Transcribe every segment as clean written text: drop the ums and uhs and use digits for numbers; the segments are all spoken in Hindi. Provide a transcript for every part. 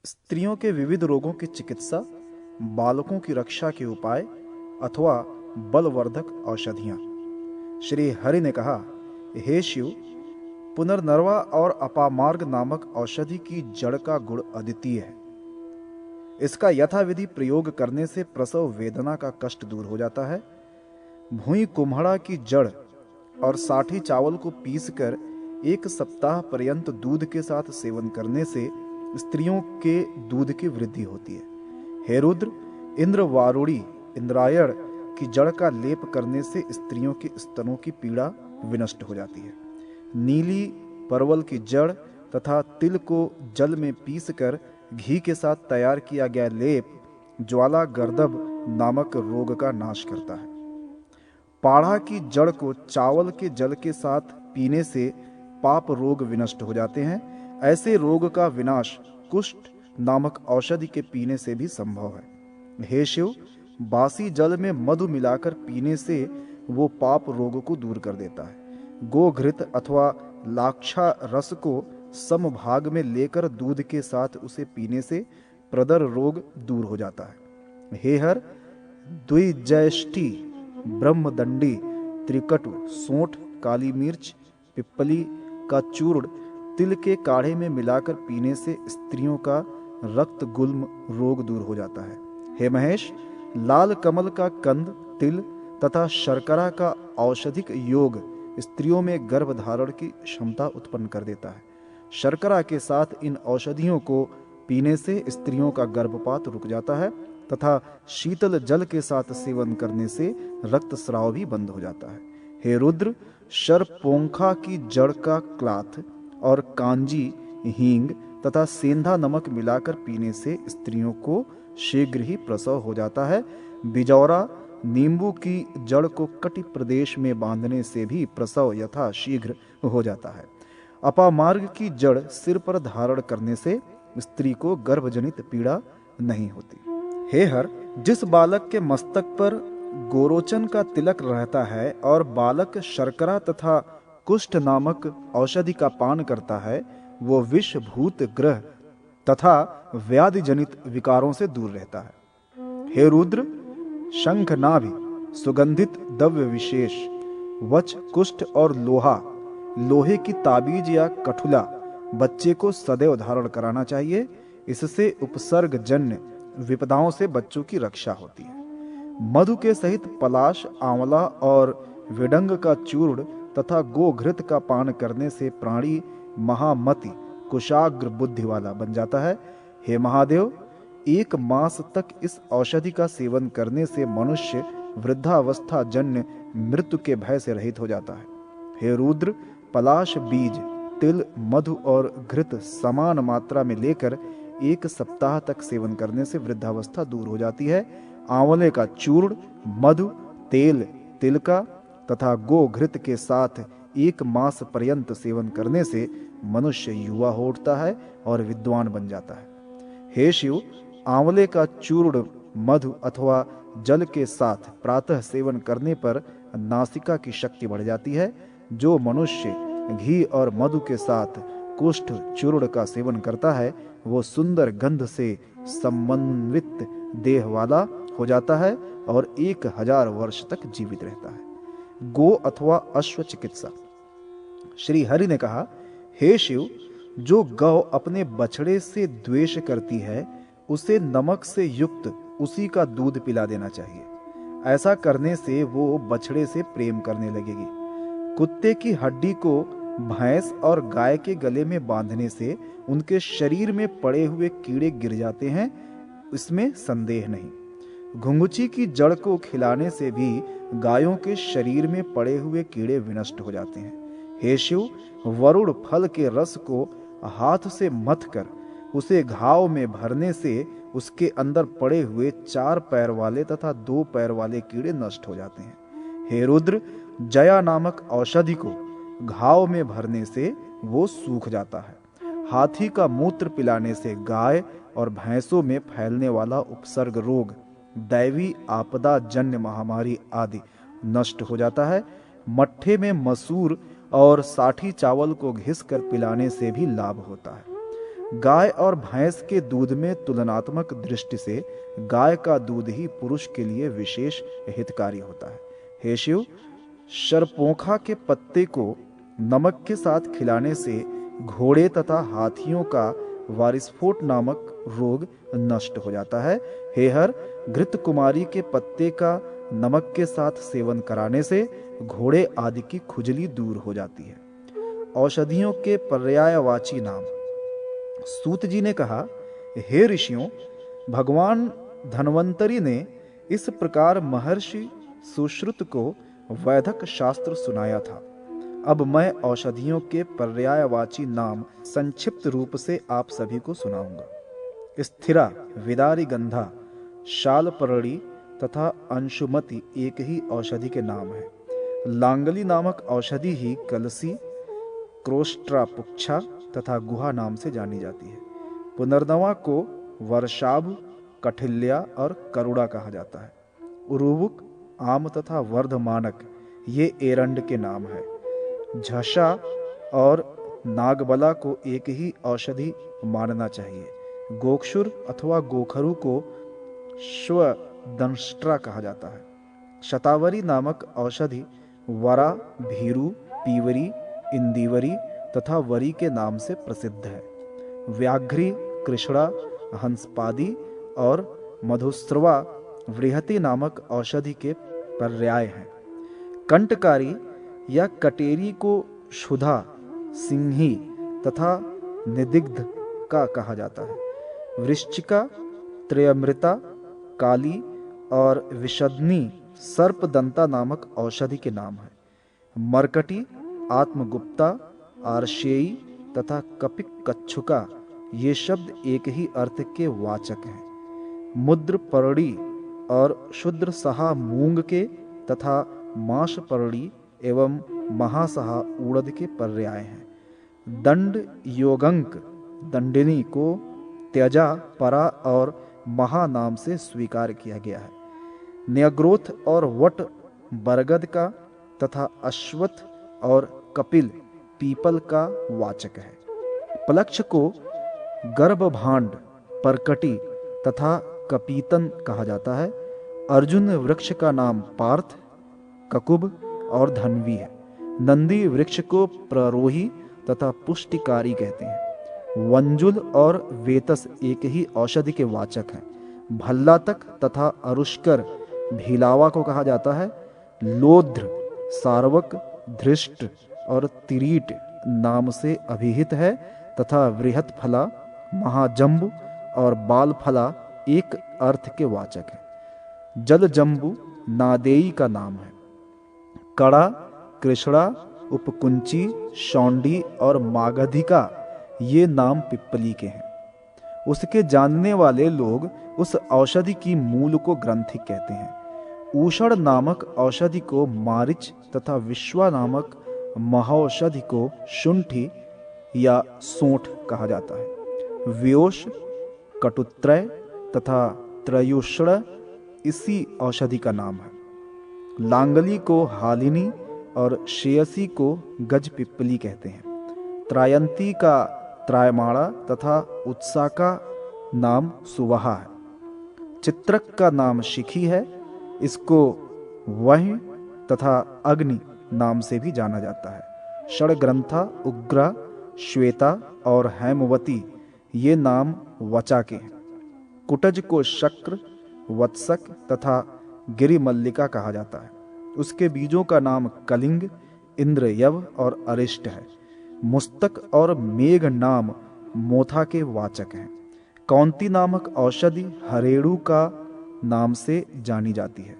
स्त्रियों के विविध रोगों की चिकित्सा, बालकों की रक्षा के उपाय अथवा बलवर्धक औषधियां। श्री हरि ने कहा, हे शिव, पुनर्नरवा और अपामार्ग नामक औषधि की जड़ का गुण अद्वितीय है। इसका यथाविधि प्रयोग करने से प्रसव वेदना का कष्ट दूर हो जाता है। भुई कुम्हड़ा की जड़ और साठी चावल को पीसकर 1 सप्ताह पर्यंत दूध के साथ सेवन करने से स्त्रियों के दूध की वृद्धि होती है। हे रुद्र, इंद्रवारुणी इंद्रायण की जड़ का लेप करने से स्त्रियों के स्तनों की पीड़ा विनष्ट हो जाती है। नीली परवल की जड़ तथा तिल को जल में पीसकर घी के साथ तैयार किया गया लेप ज्वाला गर्दभ नामक रोग का नाश करता है। पाढ़ा की जड़ को चावल के जल के साथ पीने से पाप रोग विनष्ट हो जाते हैं। ऐसे रोग का विनाश कुष्ठ नामक औषधि के पीने से भी संभव है। हे शिव, बासी जल में मधु मिलाकर पीने से वो पाप रोग को दूर कर देता है। गोघृत अथवा लाक्षा रस को समभाग में लेकर दूध के साथ उसे पीने से प्रदर रोग दूर हो जाता है। हे हर, द्विजयष्टि, ब्रह्मदंडी, त्रिकटु, सोंठ, काली मिर्च, पिप्पली का चूर्ण तिल के काढ़े में मिलाकर पीने से स्त्रियों का रक्त गुल्म रोग दूर हो जाता है। हे महेश, लाल कमल का कंद, तिल तथा शर्करा का औषधिक योग स्त्रियों में गर्भ धारण की क्षमता उत्पन्न कर देता है। शर्करा के साथ इन औषधियों को पीने से स्त्रियों का गर्भपात रुक जाता है तथा शीतल जल के साथ सेवन करने से रक्तस्राव भी बंद हो जाता है। हे रुद्र, शरपोंखा की जड़ का क्लाथ और कांजी, हींग तथा सेंधा नमक मिलाकर पीने से स्त्रियों को शीघ्र ही प्रसव हो जाता है। बिजौरा नींबू की जड़ को कटि प्रदेश में बांधने से भी प्रसव यथा शीघ्र हो जाता है। अपामार्ग की जड़ सिर पर धारण करने से स्त्री को गर्भजनित पीड़ा नहीं होती। हे हर, जिस बालक के मस्तक पर गोरोचन का तिलक रहता है और बालक शर्करा तथा कुष्ठ नामक औषधि का पान करता है, वो विष, भूत, ग्रह तथा व्याधि जनित विकारों से दूर रहता है। हे रुद्र, शंख नाभि, सुगंधित द्रव्य विशेष, वच, कुष्ठ और लोहा, लोहे की ताबीज या कठुला बच्चे को सदैव धारण कराना चाहिए। इससे उपसर्ग जन्य विपदाओं से बच्चों की रक्षा होती है। मधु के सहित पलाश, आंवला और विडंग का चूर्ण तथा गोघृत का पान करने से प्राणी महामति, कुशाग्र बुद्धि वाला बन जाता है। हे महादेव, 1 मास तक इस औषधि का सेवन करने से मनुष्य वृद्धावस्था जन्य मृत्यु के भय से रहित हो जाता है। हे रुद्र, पलाश बीज, तिल, मधु और घृत समान मात्रा में लेकर 1 सप्ताह तक सेवन करने से वृद्धावस्था दूर हो जाती है। आंवले का चूर्ण, मधु, तेल, तिल का तथा गोघृत के साथ 1 मास पर्यंत सेवन करने से मनुष्य युवा हो उठता है और विद्वान बन जाता है। हे शिव, आंवले का चूर्ण मधु अथवा जल के साथ प्रातः सेवन करने पर नासिका की शक्ति बढ़ जाती है। जो मनुष्य घी और मधु के साथ कुष्ठ चूर्ण का सेवन करता है, वो सुंदर गंध से समन्वित देह वाला हो जाता है और 1000 वर्ष तक जीवित रहता है। गो अथवा अश्व चिकित्सा। श्री हरि ने कहा, हे शिव, जो गौ अपने बछड़े से द्वेष करती है, उसे नमक से युक्त उसी का दूध पिला देना चाहिए। ऐसा करने से वो बछड़े से प्रेम करने लगेगी। कुत्ते की हड्डी को भैंस और गाय के गले में बांधने से उनके शरीर में पड़े हुए कीड़े गिर जाते हैं, इसमें संदेह नहीं। घुंघुची की जड़ को खिलाने से भी गायों के शरीर में पड़े हुए कीड़े विनष्ट हो जाते हैं। हे शिव, वरुण फल के रस को हाथ से मथकर उसे घाव में भरने से उसके अंदर पड़े हुए 4 पैर वाले तथा 2 पैर वाले कीड़े नष्ट हो जाते हैं। हे रुद्र, जया नामक औषधि को घाव में भरने से वो सूख जाता है। हाथी का मूत्र पिलाने से गाय और भैंसों में फैलने वाला उपसर्ग रोग, दैवी आपदा जन्य महामारी आदि नष्ट हो जाता है। मट्ठे में मसूर और साठी चावल को घिस कर पिलाने से भी लाभ होता है। गाय और भैंस के दूध में तुलनात्मक दृष्टि से गाय का दूध ही पुरुष के लिए विशेष हितकारी होता है। हे शिव, शरपोंखा के पत्ते को नमक के साथ खिलाने से घोड़े तथा हाथियों का वारिस्फोट नामक रोग नष्ट हो जाता है। हे हर, घृत कुमारी के पत्ते का नमक के साथ सेवन कराने से घोड़े आदि की खुजली दूर हो जाती है। औषधियों के पर्यायवाची नाम। सूत जी ने कहा, हे ऋषियों, भगवान धन्वंतरि ने इस प्रकार महर्षि सुश्रुत को वैदिक शास्त्र सुनाया था। अब मैं औषधियों के पर्यायवाची नाम संक्षिप्त रूप से आप सभी को सुनाऊंगा। स्थिरा, विदारी गंधा, शालपर्णी तथा अंशुमति एक ही औषधि के नाम है। लांगली नामक औषधि ही कलसी, क्रोस्ट्रापुच्छा तथा गुहा नाम से जानी जाती है। पुनर्नवा को वर्षाभ, कठिल्या और करुड़ा कहा जाता है। उरुवुक, आम तथा वर्धमानक ये एरंड के नाम है। झषा और नागबला को एक ही औषधि मानना चाहिए। गोक्षुर अथवा गोखरू को श्वदंष्ट्रा कहा जाता है। शतावरी नामक औषधि वरा, भीरू, पीवरी, इंदीवरी तथा वरी के नाम से प्रसिद्ध है। व्याघ्री, कृष्णा, हंसपादी और मधुस्रवा वृहति नामक औषधि के पर्याय हैं। कंटकारी या कटेरी को क्षुधा, सिंही तथा निदिग्ध का कहा जाता है। वृश्चिका, त्रयमृता, काली और विषदनी सर्पदंता नामक औषधि के नाम है। मरकटी, आत्मगुप्ता, आर्शेयी तथा कपिक कच्छुका ये शब्द एक ही अर्थ के वाचक हैं। मुद्रपर्णी और शुद्र सहा मूंग के तथा माशपर्णी एवं महासहा उड़द के पर्याय हैं। दंड योगंक दंडिनी को त्यजा, परा और महा नाम से स्वीकार किया गया है। न्यग्रोथ और वट बरगद का तथा अश्वत्थ और कपिल पीपल का वाचक है। पलक्ष को गर्भभांड, परकटी तथा कपीतन कहा जाता है। अर्जुन वृक्ष का नाम पार्थ, ककुब और धन्वी है। नंदी वृक्ष को प्ररोही तथा पुष्टिकारी कहते हैं। वंजुल और वेतस एक ही औषधि के वाचक हैं। भल्लातक तथा अरुष्कर भीलावा को कहा जाता है। लोध्र, सार्वक, धृष्ट और तिरीट नाम से अभिहित है तथा वृहत फला, महाजंबु और बाल फला एक अर्थ के वाचक है। जल जंबु नादेई का नाम है। कड़ा, कृष्णा, उपकुंची, शौंडी और मागधिका ये नाम पिप्पली के हैं। उसके जानने वाले लोग उस औषधि की मूल को ग्रंथि कहते हैं। ऊषण नामक औषधि को मारिच तथा विश्वा नामक महौषधि को शुंठी या सोंठ कहा जाता है। व्योष, कटुत्रय तथा त्रयुषण इसी औषधि का नाम है। लांगली को हालिनी और शेयसी को गज पिप्पली कहते हैं। त्रायंती का त्रायमाणा तथा उत्सा का नाम सुवहा है। चित्रक का नाम शिखी है। इसको वह तथा अग्नि नाम से भी जाना जाता है। षडग्रंथा, उग्रा, श्वेता और हेमवती ये नाम वचा के हैं। कुटज को शक्र, वत्सक तथा गिरिमल्लिका कहा जाता है। उसके बीजों का नाम कलिंग, इंद्रयव और अरिष्ट है। मुस्तक और मेघ नाम मोथा के वाचक हैं। कौंती नामक औषधि हरेड़ू का नाम से जानी जाती है।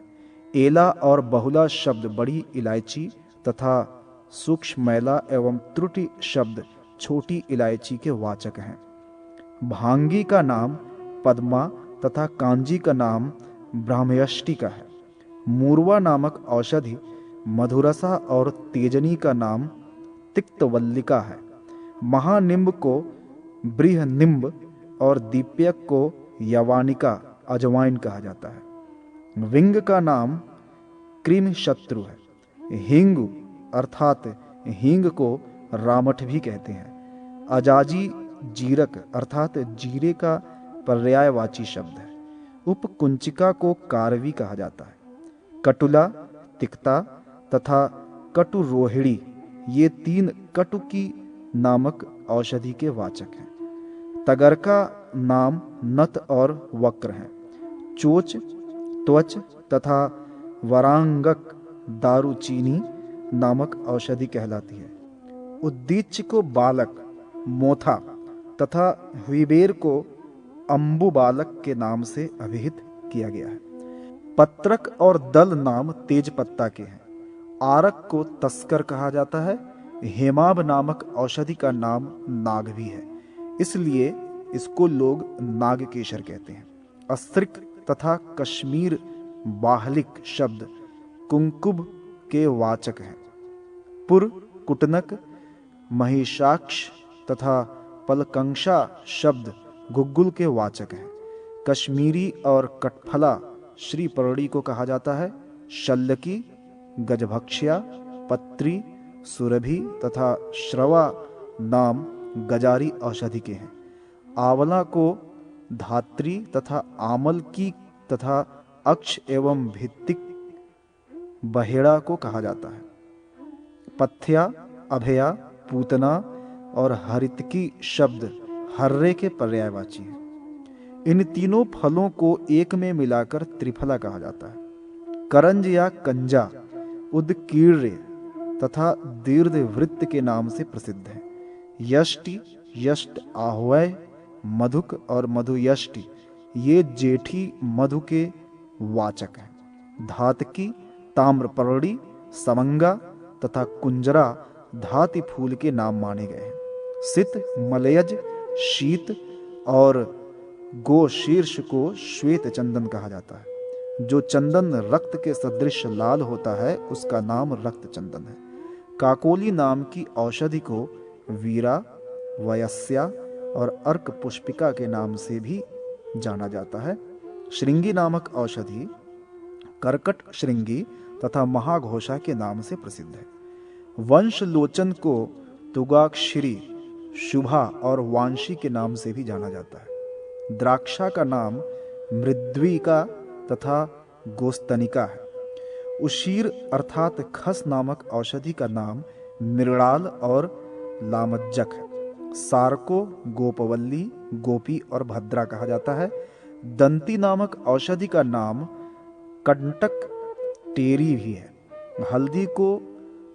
एला और बहुला शब्द बड़ी इलायची तथा सूक्ष्मैला एवं त्रुटि शब्द छोटी इलायची के वाचक हैं। भांगी का नाम पद्मा तथा कांजी का नाम ब्राह्मयष्टि का है। मूर्वा नामक औषधि मधुरसा और तेजनी का नाम तिक्तवल्लिका है। महानिम्ब को बृहनिम्ब और दीप्यक को यवानिका अजवाइन कहा जाता है। विंग का नाम कृमि शत्रु है। हिंगु अर्थात हींग को रामठ भी कहते हैं। अजाजी जीरक अर्थात जीरे का पर्यायवाची शब्द है। उपकुंचिका को कारवी कहा जाता है। कटुला, तिक्ता तथा कटुरोहिणी ये 3 कटुकी नामक औषधि के वाचक हैं। तगरका नाम नत और वक्र हैं। चोच, त्वच तथा वरांगक दारूचीनी नामक औषधि कहलाती है। उद्दीच को बालक, मोथा तथा हुईबेर को अम्बु बालक के नाम से अभिहित किया गया है। पत्रक और दल नाम तेज पत्ता के हैं। आरक को तस्कर कहा जाता है। हेमाब नामक औषधि का नाम नाग भी है, इसलिए इसको लोग नागकेशर कहते हैं। अस्त्रिक तथा कश्मीर बाहलिक शब्द कुंकुब के वाचक हैं। पुर, कुटनक, महिषाक्ष तथा पलकंशा शब्द गुग्गुल के वाचक हैं। कश्मीरी और कटफला श्रीपर्णी को कहा जाता है। शल्यकी, गजभक्ष्या, पत्री, सुरभि तथा श्रवा नाम गजारी औषधि के हैं। आंवला को धात्री तथा आमल की तथा अक्ष एवं भित्तिक बहेड़ा को कहा जाता है। पथ्या, अभया, पूतना और हरितकी शब्द हर्रे के पर्यायवाची हैं। इन तीनों फलों को एक में मिलाकर त्रिफला कहा जाता है। करंज या कंजा उदकीर्य तथा दीर्घवृत्त के नाम से प्रसिद्ध है। यष्टि, यष्ट आह्वय, मधुक और मधुयष्टि ये जेठी मधु के वाचक हैं। धातकी, ताम्रपर्णी, समंगा तथा कुंजरा धाति फूल के नाम माने गए हैं। सित, मलयज, शीत और गोशीर्ष को श्वेत चंदन कहा जाता है। जो चंदन रक्त के सदृश लाल होता है उसका नाम रक्त चंदन है। काकोली नाम की औषधि को वीरा, वयस्या और अर्क पुष्पिका के नाम से भी जाना जाता है। श्रृंगी नामक औषधि कर्कट श्रृंगी तथा महाघोषा के नाम से प्रसिद्ध है। वंश लोचन को तुगाक्षरी, शुभा और वांशी के नाम से भी जाना जाता है। द्राक्षा का नाम मृद्विका तथा गोस्तनिका है। उशीर अर्थात खस नामक औषधि का नाम मृणाल और लामज्जक है। सार को गोपवल्ली, गोपी और भद्रा कहा जाता है। दंती नामक औषधि का नाम कंटक टेरी भी है। हल्दी को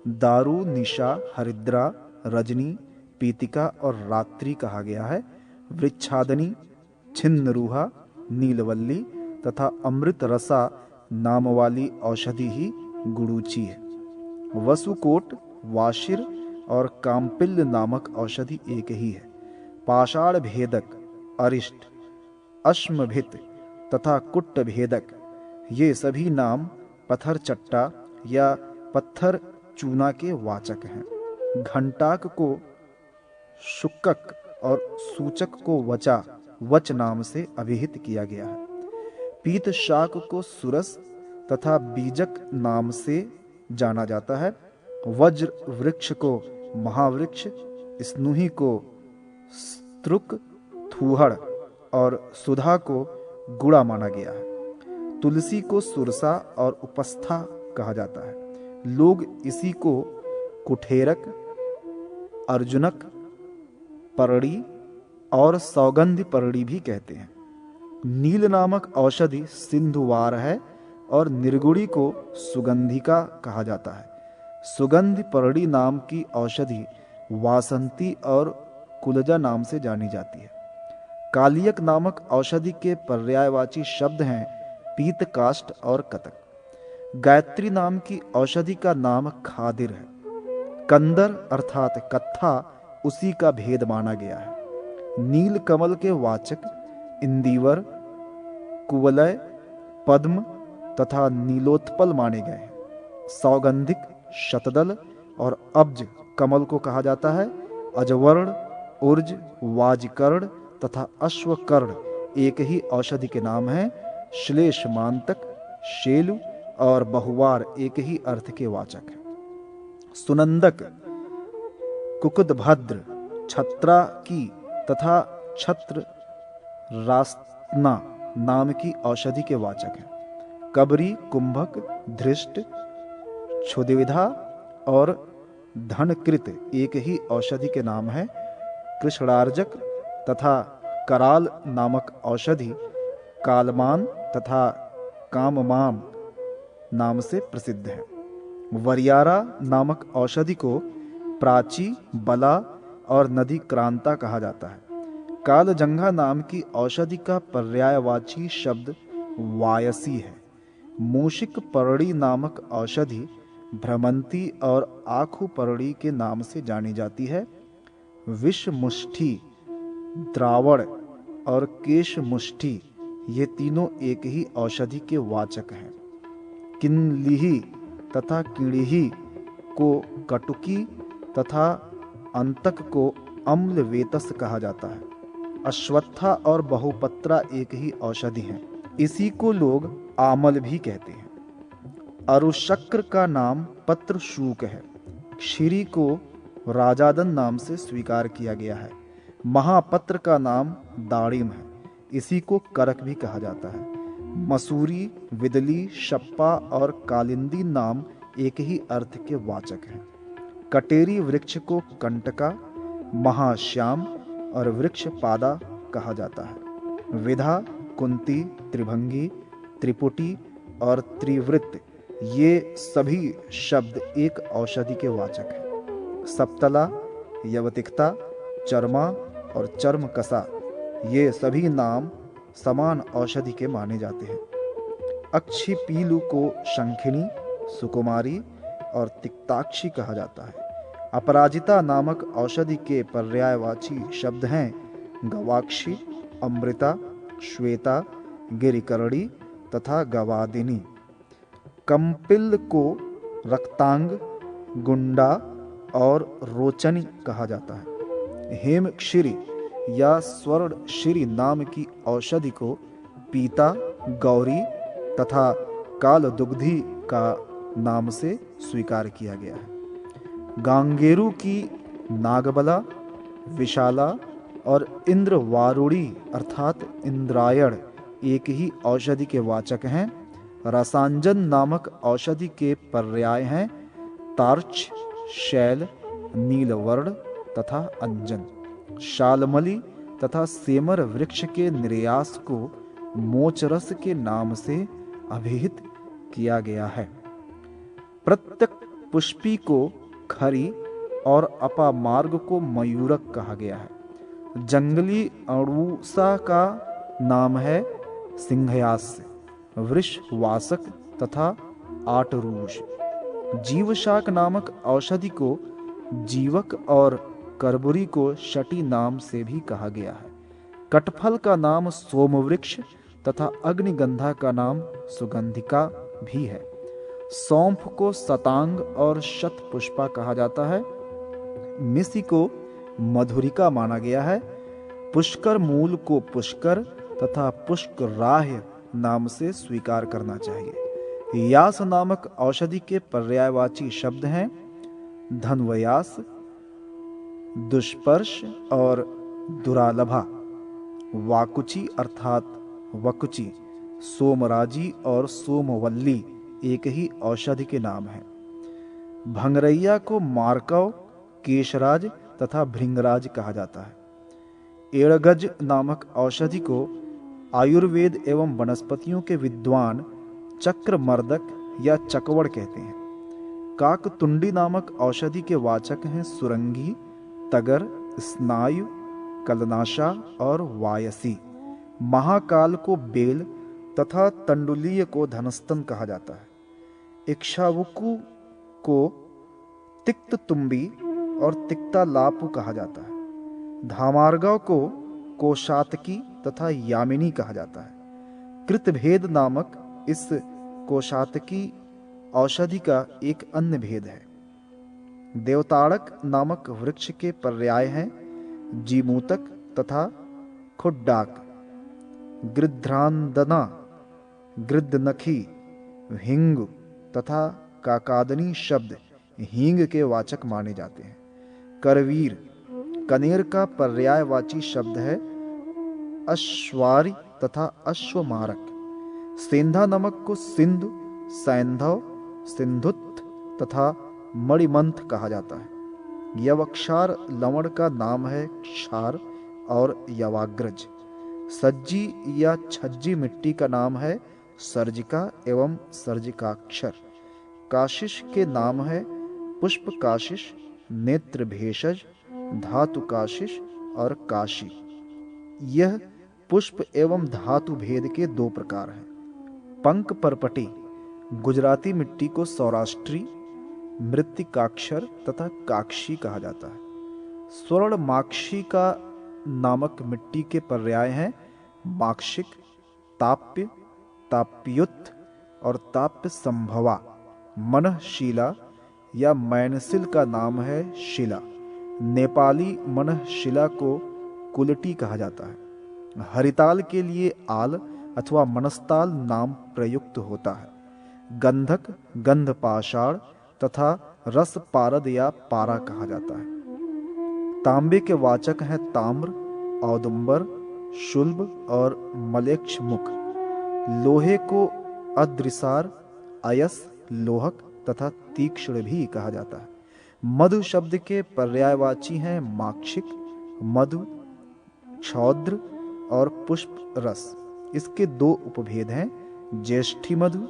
दारू, निशा, हरिद्रा, रजनी, पीतिका और रात्रि कहा गया है। वृक्षादनी, छिन्नरूहा, नीलवल्ली तथा अमृत रसा नाम वाली औषधि ही गुड़ूची है। वसुकोट, वाशिर और काम्पिल्य नामक औषधि एक ही है। पाषाण भेदक, अरिष्ट, अश्मभित तथा कुट्ट भेदक ये सभी नाम पत्थर चट्टा या पत्थर चूना के वाचक हैं। घंटाक को शुक्कक और सूचक को वचा, वच नाम से अभिहित किया गया है। पीत शाक को सुरस तथा बीजक नाम से जाना जाता है। वज्र वृक्ष को महावृक्ष, स्नुही को स्त्रुक, थूहड़ और सुधा को गुड़ा माना गया है। तुलसी को सुरसा और उपस्था कहा जाता है। लोग इसी को कुठेरक, अर्जुनक, परड़ी और सौगंधि परड़ी भी कहते हैं। नील नामक औषधि सिंधुवार है और निर्गुड़ी को सुगंधिका कहा जाता है। सुगंधि परड़ी नाम की औषधि वासंती और कुलजा नाम से जानी जाती है। कालियक नामक औषधि के पर्यायवाची शब्द हैं पीत काष्ठ और कतक। गायत्री नाम की औषधि का नाम खादिर है। कंदर अर्थात कत्था उसी का भेद माना गया है। नील कमल के वाचक इंदिवर, कुवलय, पद्म तथा नीलोत्पल माने गए हैं। सौगंधिक, शतदल और अब्ज कमल को कहा जाता है। अजवर्ण, उर्ज, वाजकर्ण तथा अश्वकर्ण एक ही औषधि के नाम हैं। श्लेषमांतक, शेलु और बहुवार एक ही अर्थ के वाचक हैं। सुनंदक, कुकुदभद्र, छत्रा की तथा छत्र रास्तना नाम की औषधि के वाचक हैं। कबरी, कुंभक, धृष्ट, क्षुद्विधा और धनकृत एक ही औषधि के नाम है। कृष्णार्जक तथा कराल नामक औषधि कालमान तथा काममान नाम से प्रसिद्ध है। वरियारा नामक औषधि को प्राची, बला और नदी क्रांता कहा जाता है। कालजंघा नाम की औषधि का पर्यायवाची शब्द वायसी है। मूषिक परड़ी नामक औषधि भ्रमंती और आखू परड़ी के नाम से जानी जाती है। विष मुष्टि, द्रावण और केश मुष्टि ये तीनों एक ही औषधि के वाचक हैं। किनलिही तथा किणिही को कटुकी तथा अंतक को अम्ल वेतस कहा जाता है। अश्वत्था और बहुपत्रा एक ही औषधि हैं। इसी को लोग आमल भी कहते हैं। अरुशक्र का नाम पत्र शूक है। क्षीरी को राजादन नाम से स्वीकार किया गया है। महापत्र का नाम दाड़िम है। इसी को करक भी कहा जाता है। मसूरी, विदली, शप्पा और कालिंदी नाम एक ही अर्थ के वाचक हैं। कटेरी वृक्ष को कंटका, महाश्याम और वृक्ष पादा कहा जाता है। विधा, कुंती, त्रिभंगी, त्रिपुटी और त्रिवृत्त ये सभी शब्द एक औषधि के वाचक हैं। सप्तला, यवतिकता, चर्मा और चर्म कसा ये सभी नाम समान औषधि के माने जाते हैं। अक्षी पीलू को शंखिनी, सुकुमारी और तिक्ताक्षी कहा जाता है। अपराजिता नामक औषधि के पर्यायवाची शब्द हैं गवाक्षी, अमृता, श्वेता, गिरिकरणी तथा गवादिनी। कंपिल को रक्तांग, गुंडा और रोचनी कहा जाता है। हेमक्षीरी या स्वर्णशिरी नाम की औषधि को पीता, गौरी तथा कालदुग्धि का नाम से स्वीकार किया गया है। गांगेरू की नागबला, विशाला और इंद्रवारुणी अर्थात इंद्रायण एक ही औषधि के वाचक हैं। रसांजन नामक औषधि के पर्याय हैं तार्च, शैल, नीलवर्ण तथा अंजन। शालमली तथा सेमर वृक्ष के निर्यास को मोचरस के नाम से अभिहित किया गया है। प्रत्यक पुष्पी को खरी और अपामार्ग को मयूरक कहा गया है। जंगली अड़ूसा का नाम है सिंहयास्य, वृषवासक तथा आटरूष। जीवशाक नामक औषधि को जीवक और करबुरी को शटी नाम से भी कहा गया है। कटफल का नाम सोमवृक्ष तथा अग्निगंधा का नाम सुगंधिका भी है। सौंफ को सतांग और शतपुष्पा कहा जाता है। मिसी को मधुरिका माना गया है। पुष्कर मूल को पुष्कर तथा पुष्कराह्य नाम से स्वीकार करना चाहिए। यास नामक औषधि के पर्यायवाची शब्द हैं धनवयास, दुष्पर्श और दुरालभा। वाकुची अर्थात वकुची, सोमराजी और सोमवल्ली एक ही औषधि के नाम हैं। भंगरैया को मार्कव, केशराज तथा भृंगराज कहा जाता है। एड़गज नामक औषधि को आयुर्वेद एवं वनस्पतियों के विद्वान चक्रमर्दक या चकवड़ कहते हैं। काकतुंडी नामक औषधि के वाचक हैं सुरंगी, तगर, स्नायु, कलनाशा और वायसी। महाकाल को बेल तथा तंडुलीय को धनस्तन कहा जाता है। इक्ष्वाकु को तिक्त तुम्बी और तिक्ता लापु कहा जाता है। धामार्गव को कोशातकी तथा यामिनी कहा जाता है। कृतभेद नामक इस कोशातकी औषधि का एक अन्य भेद है। देवताड़क नामक वृक्ष के पर्याय हैं जीमूतक तथा खुड्डाक। गृध्रांदना, गृद्धनखी, हिंग तथा काकादनी शब्द हींग के वाचक माने जाते हैं। करवीर, कनेर का पर्यायवाची शब्द है अश्वारी तथा अश्वमारक। सेंधा नमक को सिंधु, सैंधव, सिंधुत्थ तथा मणिमंथ कहा जाता है। यवक्षार लवण का नाम है क्षार और यवाग्रज। सज्जी या छज्जी मिट्टी का नाम है सर्जिका एवं सर्जिकाक्षर। काशिश के नाम है पुष्प काशिश, नेत्र भेषज, धातु काशिश और काशी। यह पुष्प एवं धातु भेद के दो प्रकार हैं। पंक परपटी गुजराती मिट्टी को सौराष्ट्री, मृत्तिकाक्षर तथा काक्षी कहा जाता है। स्वर्ण माक्षी का नामक मिट्टी के पर्याय हैं माक्षिक, ताप्य, ताप्युत और ताप्य संभवा। मनःशिला या मैनसिल का नाम है शिला। नेपाली मनःशिला को कुलटी कहा जाता है। हरिताल के लिए आल अथवा मनस्ताल नाम प्रयुक्त होता है। गंधक गंधपाषाण तथा रस पारद या पारा कहा जाता है। तांबे के वाचक हैं ताम्र, औदुंबर, शुल्ब और मलेक्ष मुख। लोहे को अद्रिसार, अयस, लोहक तथा तीक्ष्ण भी कहा जाता है। मधु शब्द के पर्यायवाची हैं माक्षिक, मधु, क्षौद्र और पुष्प रस। इसके दो उपभेद हैं ज्येष्ठी मधु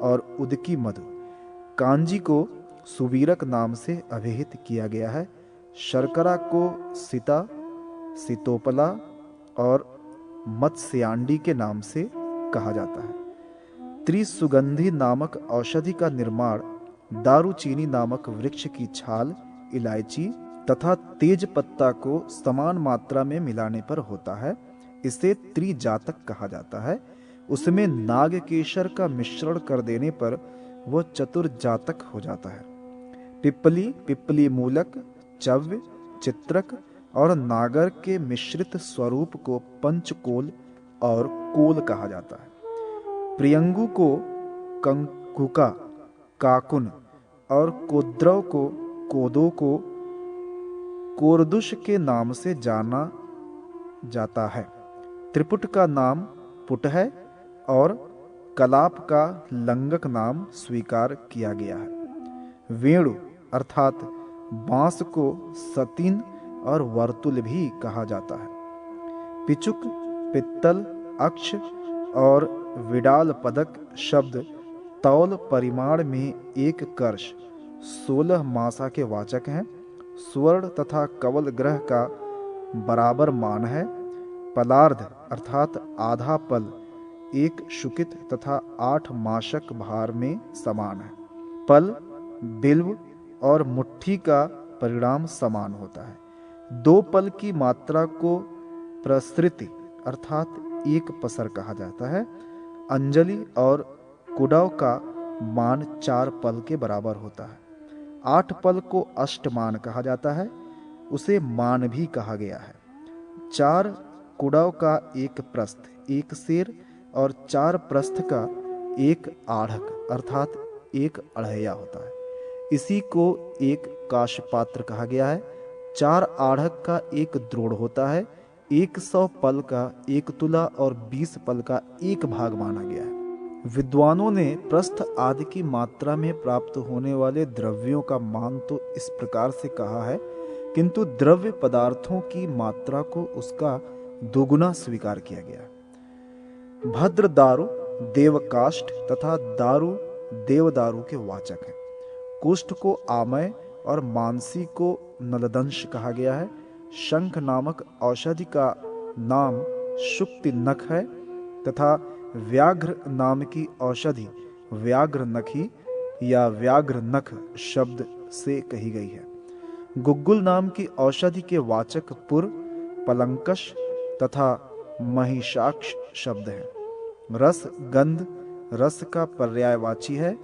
और उदकी मधु। कांजी को सुवीरक नाम से अभिहित किया गया है। शर्करा को सीता, सीतोपला और मत्स्यांडी के नाम से कहा जाता है। त्रिसुगंधी नामक औषधि का निर्माण दारूचीनी नामक वृक्ष की छाल, इलायची तथा तेज पत्ता को समान मात्रा में मिलाने पर होता है। इसे त्रिजातक कहा जाता है। उसमें नागकेशर का मिश्रण कर देने पर वह चतुर्जातक हो जाता है। पिप्पली, पिप्पली मूलक, चव्य, चित्रक और नागर के मिश्रित स्वरूप को पंचकोल और कोल कहा जाता है। प्रियंगु को कंकुका, काकुन और कोद्रव को, कोदो को कोरदुष के नाम से जाना जाता है। त्रिपुट का नाम पुट है और कलाप का लंगक नाम स्वीकार किया गया है। वेणु अर्थात बांस को सतीन और वर्तुल भी कहा जाता है। पिचुक, पित्तल, अक्ष और विडाल पदक शब्द तौल परिमाण में एक कर्ष 16 मासा के वाचक हैं। स्वर्ण तथा कवल ग्रह का बराबर मान है। पलार्ध अर्थात आधा पल एक शुकित तथा 8 माशक भार में समान है। पल, बिल्व और मुट्ठी का परिणाम समान होता है। 2 पल की मात्रा को प्रसृति अर्थात एक पसर कहा जाता है। अंजलि और कुडव का मान 4 पल के बराबर होता है। 8 पल को अष्टमान कहा जाता है। उसे मान भी कहा गया है। 4 कुडव का एक प्रस्थ, एक सेर और 4 प्रस्थ का एक आढ़क अर्थात एक अढ़ैया होता है। इसी को एक काशपात्र कहा गया है। 4 आढ़क का एक द्रोण होता है। 100 पल का एक तुला और 20 पल का एक भाग माना गया है। विद्वानों ने प्रस्थ आदि की मात्रा में प्राप्त होने वाले द्रव्यों का मान तो इस प्रकार से कहा है, किंतु द्रव्य पदार्थों की मात्रा को उसका दोगुना स्वीकार किया गया। भद्र दारु देवकाष्ठ तथा दारु देवदारु के वाचक हैं। कुष्ठ को आमय और मानसी को नलदंश कहा गया है। शंख नामक औषधि का नाम शुक्ति नख है तथा व्याघ्र नाम की औषधि व्याघ्र नखी या व्याघ्र नख शब्द से कही गई है। गुग्गुल नाम की औषधि के वाचक पुर, पलंकश तथा महिषाक्ष शब्द हैं। रस गंध रस का पर्यायवाची है।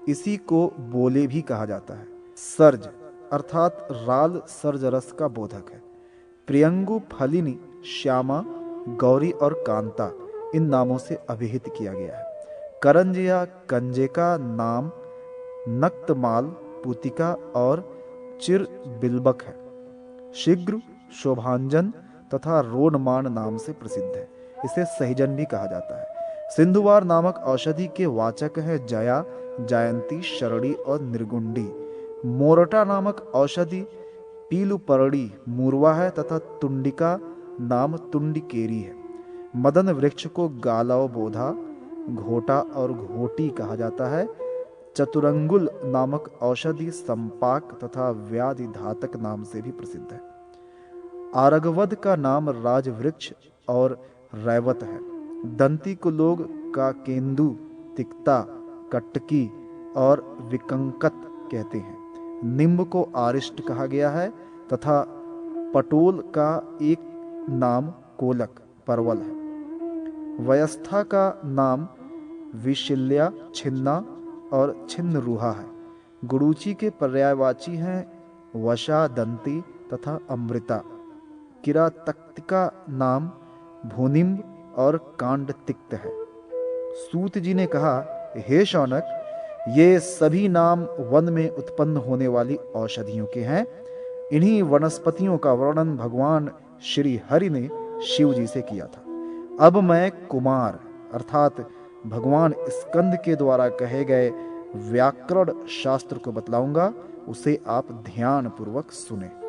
इसी को बोले भी कहा जाता है। सर्ज अर्थात राल सर्ज रस का बोधक है। प्रियंगु, फलिनी, श्यामा, गौरी और कांता इन नामों से अभिहित किया गया है। करंज या कंजे का नाम नक्तमाल, पुतिका और चिर बिल्बक है। शीघ्र, शोभांजन तथा रोणमान नाम से प्रसिद्ध है। इसे सहीजन भी कहा जाता है। सिंधुवार नामक औषधि के वाचक है जया, जयंती, शरणी और निर्गुंडी। मोरटा नामक औषधि पीलुपर्णी मूर्वा है तथा तुंडिका नाम तुंडिकेरी है। मदन वृक्ष को गालव बोधा, घोटा और घोटी कहा जाता है। चतुरंगुल नामक औषधि संपाक तथा व्याधि धातक नाम से भी प्रसिद्ध है। आरगवद का नाम राजवृक्ष और रैवत है। दंती को लोग का केंदु, तिक्ता, कटकी और विकंकत कहते हैं। निम्ब को आरिष्ट कहा गया है तथा पटोल का एक नाम कोलक, परवल है। वयस्था का नाम विशिल्या, छिन्ना और छिन्न रूहा है। गुड़ूची के पर्यायवाची हैं वशा, दंती तथा अमृता। किरातक्ति का नाम भूनिम्ब और कांड तिक्त है। सूत जी ने कहा, हे शौनक, ये सभी नाम वन में उत्पन्न होने वाली औषधियों के हैं। इन्हीं वनस्पतियों का वर्णन भगवान श्री हरि ने शिव जी से किया था। अब मैं कुमार अर्थात भगवान स्कंद के द्वारा कहे गए व्याकरण शास्त्र को बतलाऊंगा, उसे आप ध्यान पूर्वक सुने।